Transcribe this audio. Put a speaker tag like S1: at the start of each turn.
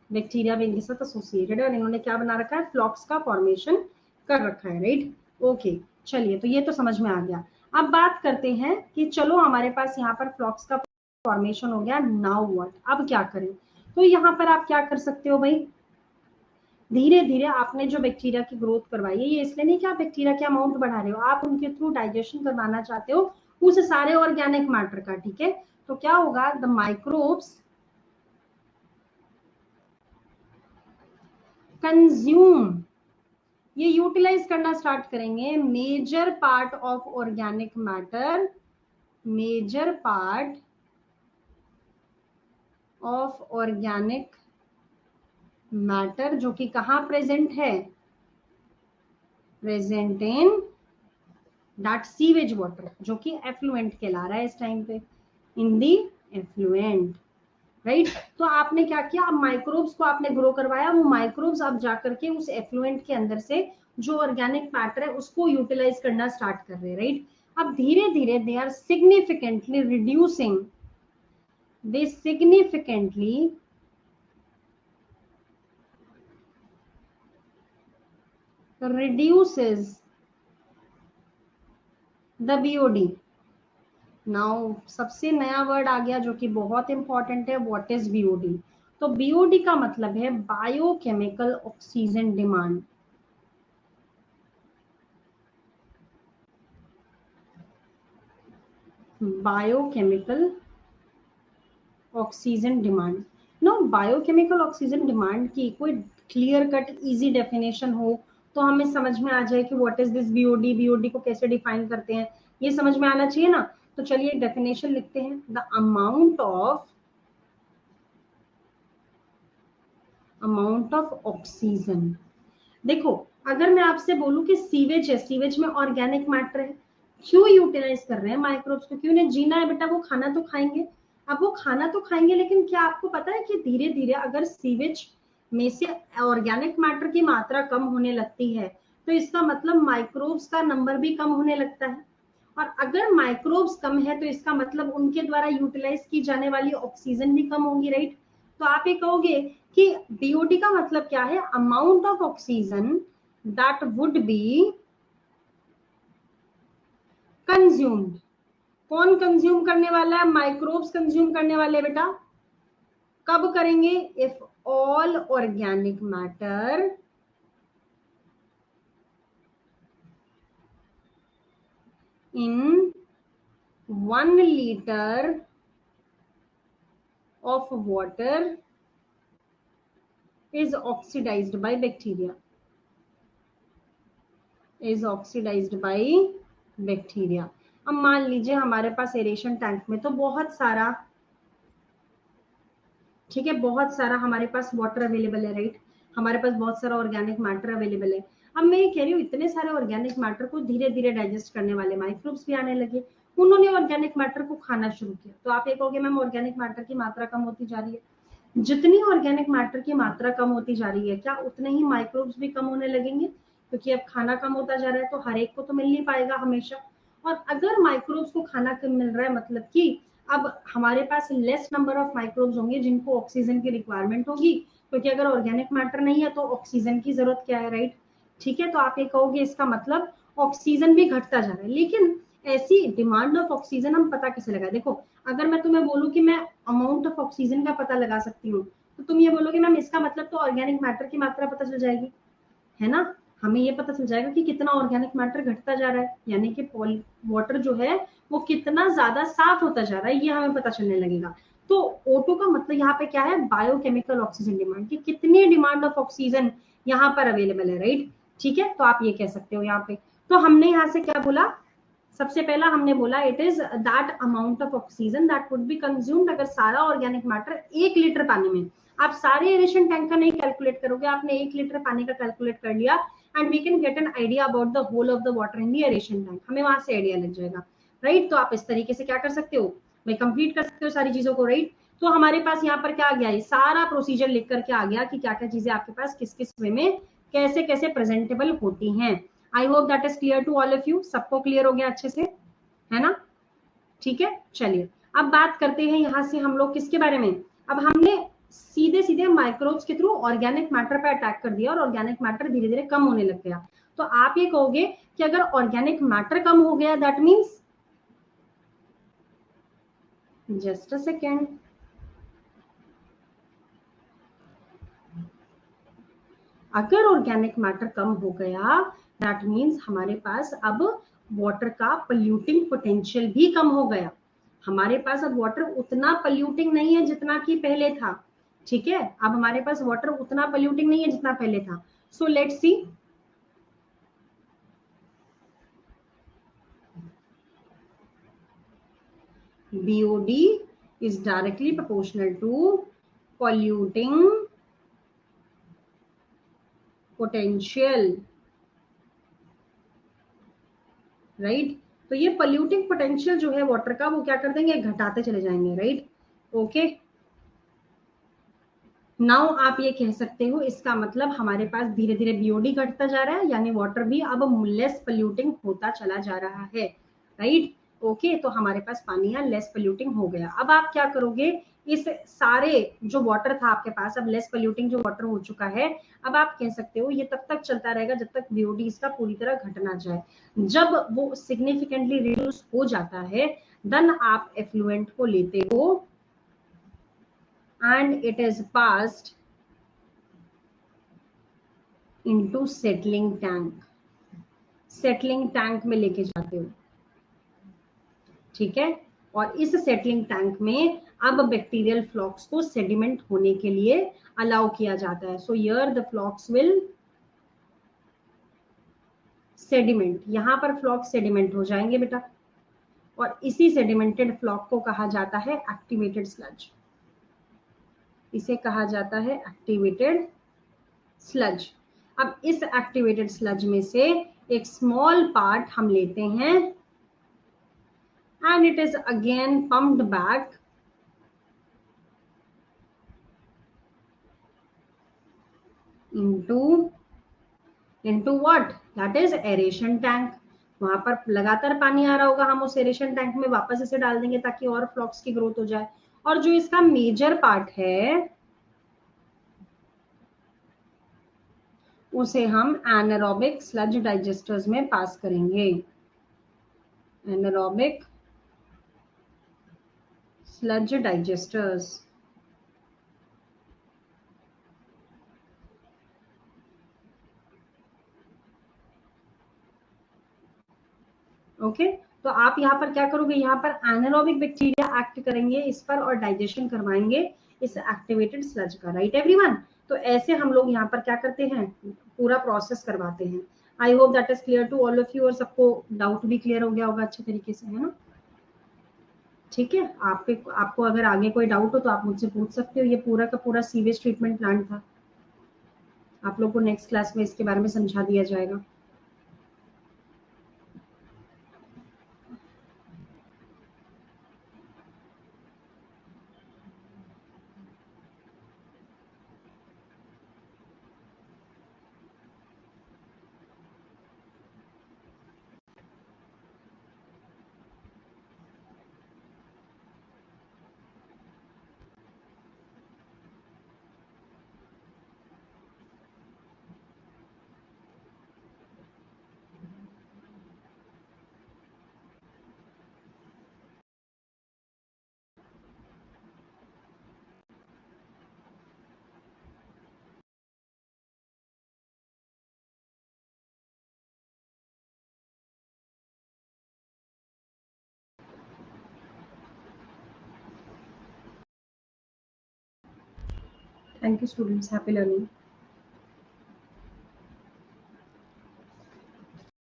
S1: Bacteria भी इनके साथ एसोसिएटेड है और इन्होंने क्या बना रखा है, फ्लॉक्स का फॉर्मेशन कर रखा है, राइट। ओके, चलिए, तो ये तो समझ में आ गया। अब बात करते हैं कि चलो हमारे पास यहाँ पर फ्लॉक्स का फॉर्मेशन हो गया, नाउ व्हाट, अब क्या करें। तो यहाँ पर आप क्या कर सकते हो भाई, धीरे धीरे आपने जो बैक्टीरिया की ग्रोथ करवाई है, ये इसलिए नहीं कि आप बैक्टीरिया के अमाउंट बढ़ा रहे हो, आप उनके थ्रू डाइजेशन करवाना चाहते हो उस सारे ऑर्गेनिक मैटर का, ठीक है। तो क्या होगा, द माइक्रोब्स कंज्यूम, ये यूटिलाइज करना स्टार्ट करेंगे major part of organic matter, major part of organic matter, जो कि कहां प्रेजेंट है, present in that sewage water, जो कि एफ्लुएंट कहला रहा है इस टाइम पे, इन दी एफ्लुएंट, राइट। तो आपने क्या किया, अब माइक्रोब्स को आपने ग्रो करवाया, वो माइक्रोब्स अब जाकर के उस एफ्लुएंट के अंदर से जो ऑर्गेनिक मैटर है उसको यूटिलाइज करना स्टार्ट कर रहे हैं, राइट। अब धीरे धीरे they are significantly reducing, they significantly reduces the BOD। Now सबसे नया वर्ड आ गया जो कि बहुत इंपॉर्टेंट है, व्हाट इज BOD। तो BOD का मतलब है biochemical oxygen demand. Biochemical oxygen demand. No, biochemical oxygen demand की कोई क्लियर कट इजी डेफिनेशन हो तो हमें समझ में आ जाए कि what is this BOD, BOD को कैसे डिफाइन करते हैं, ये समझ में आना चाहिए ना। तो चलिए एक डेफिनेशन लिखते हैं, द अमाउंट ऑफ ऑक्सीजन। देखो, अगर मैं आपसे बोलूं कि सीवेज है, सीवेज में ऑर्गेनिक मैटर है, क्यों यूटिलाइज कर रहे हैं माइक्रोब्स को, क्यों उन्हें जीना है बेटा, वो खाना तो खाएंगे। अब वो खाना तो खाएंगे, लेकिन क्या आपको पता है कि धीरे धीरे अगर सीवेज में से ऑर्गेनिक मैटर की मात्रा कम होने लगती है तो इसका मतलब माइक्रोब्स का नंबर भी कम होने लगता है, और अगर माइक्रोब्स कम है तो इसका मतलब उनके द्वारा यूटिलाइज की जाने वाली ऑक्सीजन भी कम होगी, राइट। तो आप ये कहोगे कि BOD का मतलब क्या है, amount of oxygen that would be consumed. कौन कंज्यूम करने वाला है, माइक्रोब्स कंज्यूम करने वाले बेटा। कब करेंगे, if all organic matter in 1 liter of water is oxidized by bacteria, is oxidized by bacteria। अब मान लीजिए हमारे पास एरेशन टैंक में तो बहुत सारा, ठीक है, बहुत सारा हमारे पास वाटर अवेलेबल है, राइट। हमारे पास बहुत सारा ऑर्गेनिक मैटर अवेलेबल है। अब मैं ये कह रही हूँ, इतने सारे ऑर्गेनिक मैटर को धीरे धीरे डाइजेस्ट करने वाले माइक्रोब्स भी आने लगे, उन्होंने ऑर्गेनिक मैटर को खाना शुरू किया। तो आप ये कहोगे मैम ऑर्गेनिक मैटर की मात्रा कम होती जा रही है। जितनी ऑर्गेनिक मैटर की मात्रा कम होती जा रही है, क्या उतने ही माइक्रोब्स भी कम होने लगेंगे, क्योंकि अब खाना कम होता जा रहा है तो हर एक को तो मिल नहीं पाएगा हमेशा। और अगर माइक्रोब्स को खाना कम मिल रहा है, मतलब कि अब हमारे पास लेस नंबर ऑफ माइक्रोब्स होंगे जिनको ऑक्सीजन की रिक्वायरमेंट होगी, क्योंकि अगर ऑर्गेनिक मैटर नहीं है तो ऑक्सीजन की जरूरत क्या है, राइट। ठीक है, तो आप ये कहोगे इसका मतलब ऑक्सीजन भी घटता जा रहा है। लेकिन ऐसी डिमांड ऑफ ऑक्सीजन हम पता कैसे लगाए, देखो, अगर मैं तुम्हें बोलूं कि मैं अमाउंट ऑफ ऑक्सीजन का पता लगा सकती हूँ, तो तुम ये बोलोगे मैम इसका मतलब तो ऑर्गेनिक मैटर की मात्रा पता चल जाएगी, है ना। हमें ये पता चल जाएगा कि कितना ऑर्गेनिक मैटर घटता जा रहा है, यानी कि वाटर जो है वो कितना ज्यादा साफ होता जा रहा है, ये हमें पता चलने लगेगा। तो O2 का मतलब यहाँ पे क्या है, बायोकेमिकल ऑक्सीजन डिमांड, की कितनी डिमांड ऑफ ऑक्सीजन यहाँ पर अवेलेबल है, राइट। ठीक है, तो आप ये कह सकते हो यहाँ पे। तो हमने यहाँ से क्या बोला, सबसे पहला हमने बोला it is that amount of oxygen that would be consumed. अगर सारा ऑर्गेनिक मैटर 1 लीटर पानी में, आप सारे एरेशन टैंक का नहीं कैलकुलेट करोगे, आपने 1 लीटर पानी का कैलकुलेट कर लिया, and we can get an idea about the whole of the water in the aeration tank, हमें वहां से आइडिया लग जाएगा, राइट। तो आप इस तरीके से क्या कर सकते हो भाई, कंप्लीट कर सकते हो सारी चीजों को, राइट। तो हमारे पास यहाँ पर क्या आ गया, ये सारा प्रोसीजर लिख करके आ गया कि क्या क्या चीजें आपके पास किस किस वे में कैसे कैसे प्रेजेंटेबल होती हैं। I hope that is clear to all of you, सबको क्लियर हो गया अच्छे से, है ना। ठीक है, चलिए अब बात करते हैं यहां से हम लोग किसके बारे में। अब हमने सीधे सीधे माइक्रोब्स के थ्रू ऑर्गेनिक मैटर पे अटैक कर दिया और ऑर्गेनिक मैटर धीरे धीरे कम होने लग गया। तो आप ये कहोगे कि अगर ऑर्गेनिक मैटर कम हो गया that means, just a second, अगर ऑर्गेनिक मैटर कम हो गया दैट मीन्स हमारे पास अब वाटर का पोल्यूटिंग पोटेंशियल भी कम हो गया। हमारे पास अब वाटर उतना पोल्यूटिंग नहीं है जितना कि पहले था। ठीक है, अब हमारे पास वाटर उतना पोल्यूटिंग नहीं है जितना पहले था। So let's see, BOD is directly proportional to polluting potential, right. तो ये पोल्यूटिंग पोटेंशियल जो है वाटर का वो क्या कर देंगे, घटाते चले जाएंगे, राइट। ओके, नाउ आप ये कह सकते हो इसका मतलब हमारे पास धीरे धीरे BOD घटता जा रहा है, यानी वाटर भी अब लेस पोल्यूटिंग होता चला जा रहा है, राइट। ओके, तो हमारे पास पानी या लेस पोल्यूटिंग हो गया। अब आप क्या करोगे, इस सारे जो वाटर था आपके पास, अब लेस पोल्यूटिंग जो वाटर हो चुका है, अब आप कह सकते हो ये तब तक चलता रहेगा जब तक BOD इसका पूरी तरह घट ना जाए। जब वो सिग्निफिकेंटली रिड्यूस हो जाता है देन आप एफ्लुएंट को लेते हो and it is passed into settling tank, settling tank में लेके जाते हो, ठीक है। और इस सेटलिंग टैंक में अब बैक्टीरियल फ्लॉक्स को सेडिमेंट होने के लिए अलाउ किया जाता है। So here the flocs will sediment, यहां पर फ्लॉक्स सेडिमेंट हो जाएंगे बेटा, और इसी सेडिमेंटेड फ्लॉक को कहा जाता है एक्टिवेटेड स्लज, इसे कहा जाता है एक्टिवेटेड स्लज। अब इस एक्टिवेटेड स्लज में से एक स्मॉल पार्ट हम लेते हैं and it is again pumped back into what, that is aeration tank। वहां पर लगातार पानी आ रहा होगा, हम उस एरेशन टैंक में वापस इसे डाल देंगे ताकि और फ्लॉक्स की ग्रोथ हो जाए। और जो इसका मेजर पार्ट है उसे हम एनारोबिक स्लज डाइजेस्टर्स में पास करेंगे, एनारोबिक स्लज डाइजेस्टर्स। ओके, तो आप यहाँ पर क्या करोगे, यहाँ पर एनारोबिक बैक्टीरिया एक्ट करेंगे इस पर और डाइजेशन करवाएंगे इस एक्टिवेटेड स्लज का, राइट एवरीवन। तो ऐसे हम लोग यहाँ पर क्या करते हैं, पूरा प्रोसेस करवाते हैं। I hope that is clear to all of you, और सबको डाउट भी क्लियर हो गया होगा अच्छे तरीके से, है ना। ठीक है, आपको अगर आगे कोई डाउट हो तो आप मुझसे पूछ सकते हो। ये पूरा का पूरा सीवेज ट्रीटमेंट प्लांट था, आप लोग को नेक्स्ट क्लास में इसके बारे में समझा दिया जाएगा। Thank you students, happy learning.